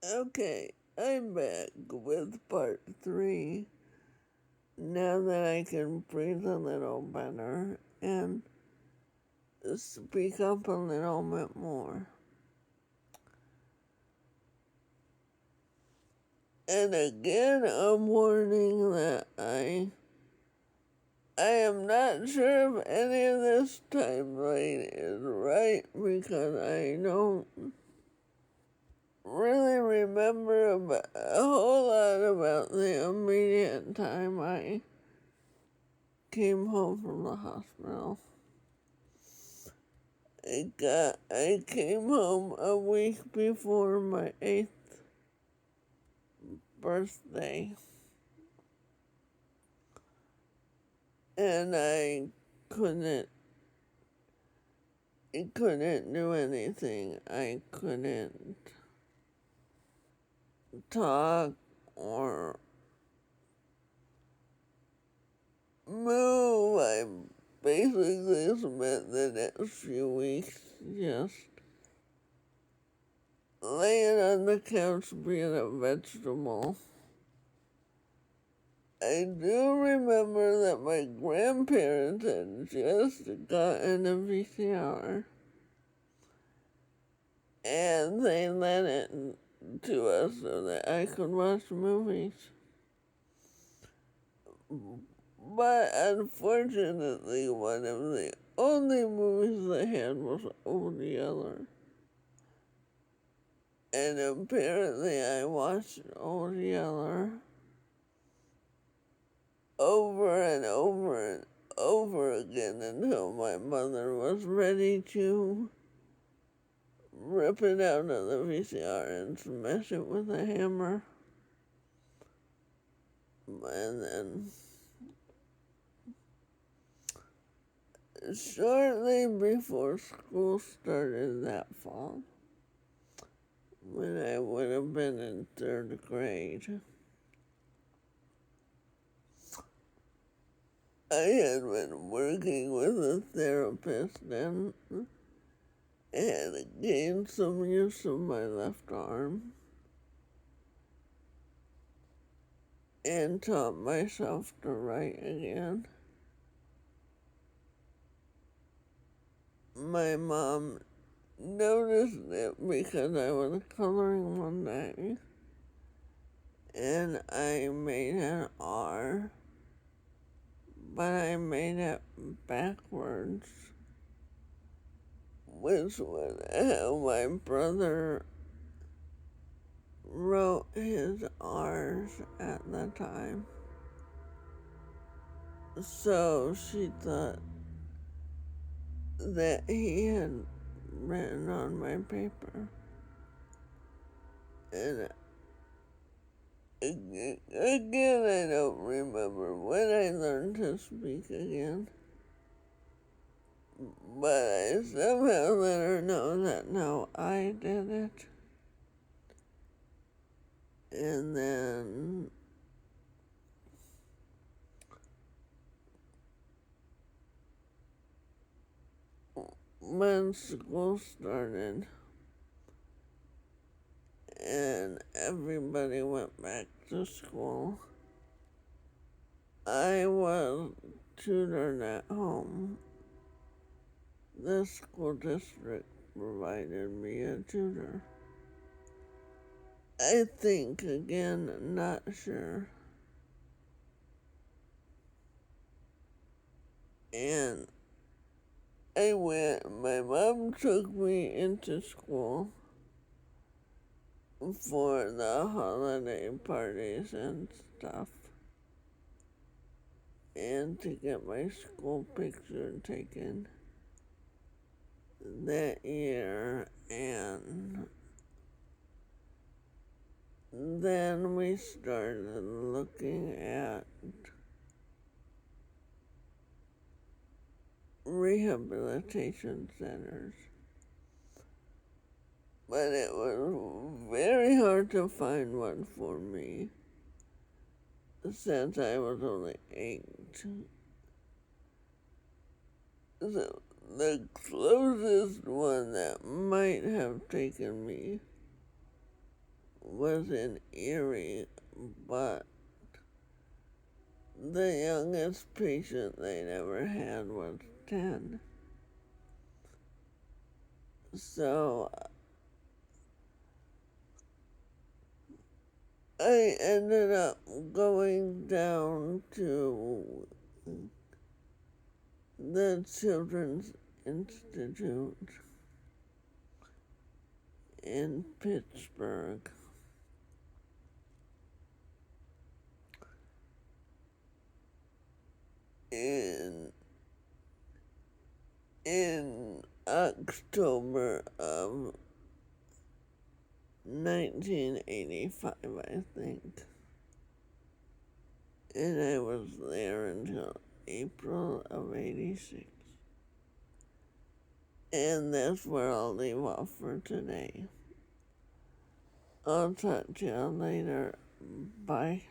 Okay, I'm back with part 3 now that I can breathe a little better and speak up a little bit more. And again, a warning that I am not sure if any of this timeline is right because I don't really remember a whole lot about the immediate time I came home from the hospital. I came home a week before my 8th birthday, and couldn't I couldn't do anything. I couldn't talk or move. I basically spent the next few weeks just laying on the couch being a vegetable. I do remember that my grandparents had just gotten a VCR and they lent it to us so that I could watch movies. But unfortunately, one of the only movies they had was Over the Yeller. And apparently, I watched Over the Yeller over and over and over again until my mother was ready to rip it out of the VCR and smash it with a hammer. And then shortly before school started that fall, when I would have been in 3rd grade, I had been working with a therapist and had gained some use of my left arm and taught myself to write again. My mom noticed it because I was coloring one day and I made an R, but I made it backwards, which was how my brother wrote his R's at the time. So she thought that he had written on my paper. And again, I don't remember when I learned to speak again. But I somehow let her know that no, I did it. And then when school started and everybody went back to school, I was tutored at home. The school district provided me a tutor. I think, again, not sure. And my mom took me into school for the holiday parties and stuff, and to get my school picture taken that year. And then we started looking at rehabilitation centers. But it was very hard to find one for me since I was only 8. So the closest one that might have taken me was in Erie, but the youngest patient they'd ever had was 10. So I ended up going down to the Children's Institute in Pittsburgh. In October of 1985, I think. And I was there until April of 86. And that's where I'll leave off for today. I'll talk to you later. Bye.